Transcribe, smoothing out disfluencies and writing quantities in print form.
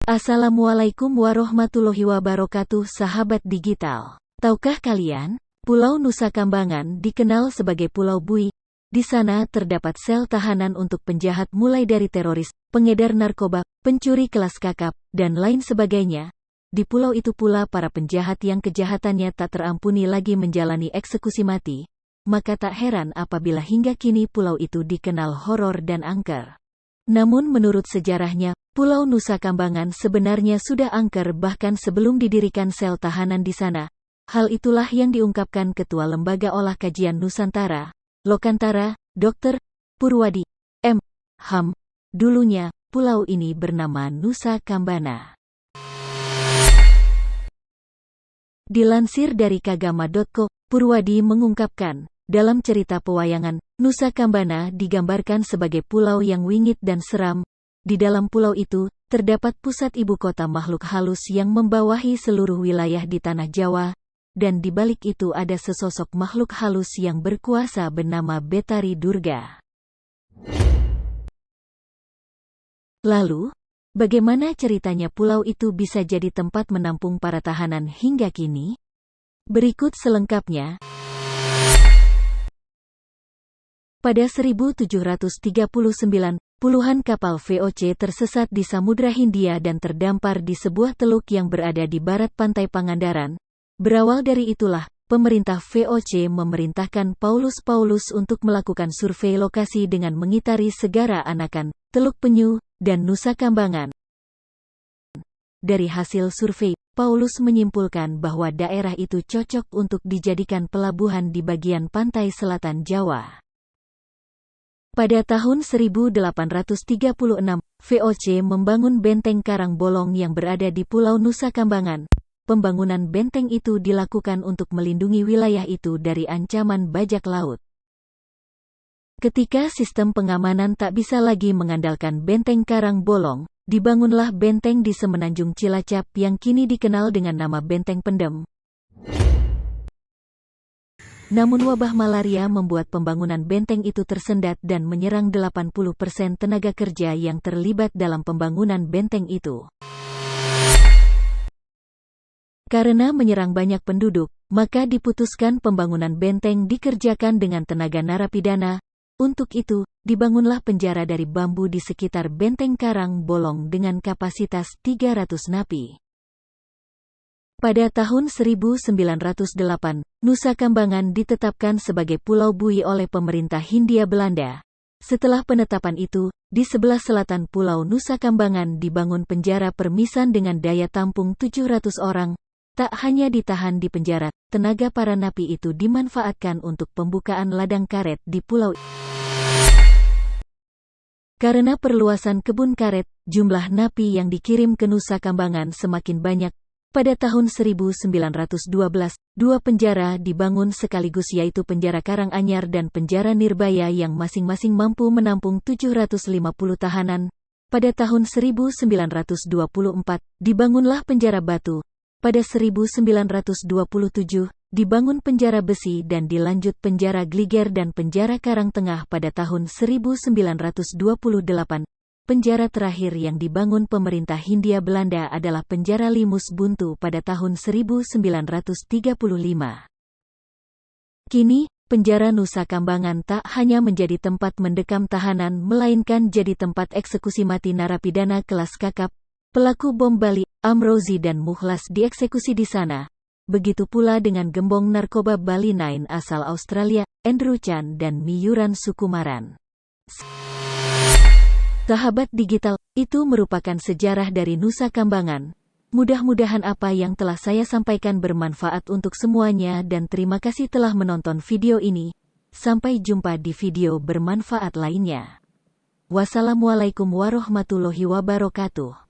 Assalamualaikum warahmatullahi wabarakatuh, sahabat digital. Tahukah kalian, Pulau Nusa Kambangan dikenal sebagai Pulau Bui. Di sana terdapat sel tahanan untuk penjahat mulai dari teroris, pengedar narkoba, pencuri kelas kakap, dan lain sebagainya. Di pulau itu pula para penjahat yang kejahatannya tak terampuni lagi menjalani eksekusi mati. Maka tak heran apabila hingga kini pulau itu dikenal horor dan angker. Namun menurut sejarahnya, Pulau Nusa Kambangan sebenarnya sudah angker bahkan sebelum didirikan sel tahanan di sana. Hal itulah yang diungkapkan Ketua Lembaga Olah Kajian Nusantara, Lokantara, Dr. Purwadi M. Ham. Dulunya, pulau ini bernama Nusa Kambana. Dilansir dari kagama.co, Purwadi mengungkapkan, dalam cerita pewayangan, Nusa Kambana digambarkan sebagai pulau yang wingit dan seram. Di dalam pulau itu, terdapat pusat ibu kota makhluk halus yang membawahi seluruh wilayah di tanah Jawa, dan di balik itu ada sesosok makhluk halus yang berkuasa bernama Betari Durga. Lalu, bagaimana ceritanya pulau itu bisa jadi tempat menampung para tahanan hingga kini? Berikut selengkapnya. Pada 1739, puluhan kapal VOC tersesat di Samudra Hindia dan terdampar di sebuah teluk yang berada di barat pantai Pangandaran. Berawal dari itulah, pemerintah VOC memerintahkan Paulus untuk melakukan survei lokasi dengan mengitari Segara Anakan, Teluk Penyu, dan Nusa Kambangan. Dari hasil survei, Paulus menyimpulkan bahwa daerah itu cocok untuk dijadikan pelabuhan di bagian pantai selatan Jawa. Pada tahun 1836, VOC membangun benteng Karang Bolong yang berada di Pulau Nusa Kambangan. Pembangunan benteng itu dilakukan untuk melindungi wilayah itu dari ancaman bajak laut. Ketika sistem pengamanan tak bisa lagi mengandalkan benteng Karang Bolong, dibangunlah benteng di Semenanjung Cilacap yang kini dikenal dengan nama Benteng Pendem. Namun wabah malaria membuat pembangunan benteng itu tersendat dan menyerang 80% tenaga kerja yang terlibat dalam pembangunan benteng itu. Karena menyerang banyak penduduk, maka diputuskan pembangunan benteng dikerjakan dengan tenaga narapidana. Untuk itu, dibangunlah penjara dari bambu di sekitar benteng Karang Bolong dengan kapasitas 300 napi. Pada tahun 1908, Nusa Kambangan ditetapkan sebagai Pulau Bui oleh pemerintah Hindia Belanda. Setelah penetapan itu, di sebelah selatan Pulau Nusa Kambangan dibangun penjara permisan dengan daya tampung 700 orang. Tak hanya ditahan di penjara, tenaga para napi itu dimanfaatkan untuk pembukaan ladang karet di pulau. Karena perluasan kebun karet, jumlah napi yang dikirim ke Nusa Kambangan semakin banyak. Pada tahun 1912, dua penjara dibangun sekaligus yaitu Penjara Karanganyar dan Penjara Nirbaya yang masing-masing mampu menampung 750 tahanan. Pada tahun 1924, dibangunlah Penjara Batu. Pada 1927, dibangun Penjara Besi dan dilanjut Penjara Gliger dan Penjara Karang Tengah pada tahun 1928. Penjara terakhir yang dibangun pemerintah Hindia Belanda adalah Penjara Limus Buntu pada tahun 1935. Kini, Penjara Nusa Kambangan tak hanya menjadi tempat mendekam tahanan melainkan jadi tempat eksekusi mati narapidana kelas kakap. Pelaku bom Bali, Amrozi dan Mukhlas dieksekusi di sana. Begitu pula dengan gembong narkoba Bali 9 asal Australia, Andrew Chan dan Miyuran Sukumaran. Sahabat digital, itu merupakan sejarah dari Nusa Kambangan. Mudah-mudahan apa yang telah saya sampaikan bermanfaat untuk semuanya dan terima kasih telah menonton video ini. Sampai jumpa di video bermanfaat lainnya. Wassalamualaikum warahmatullahi wabarakatuh.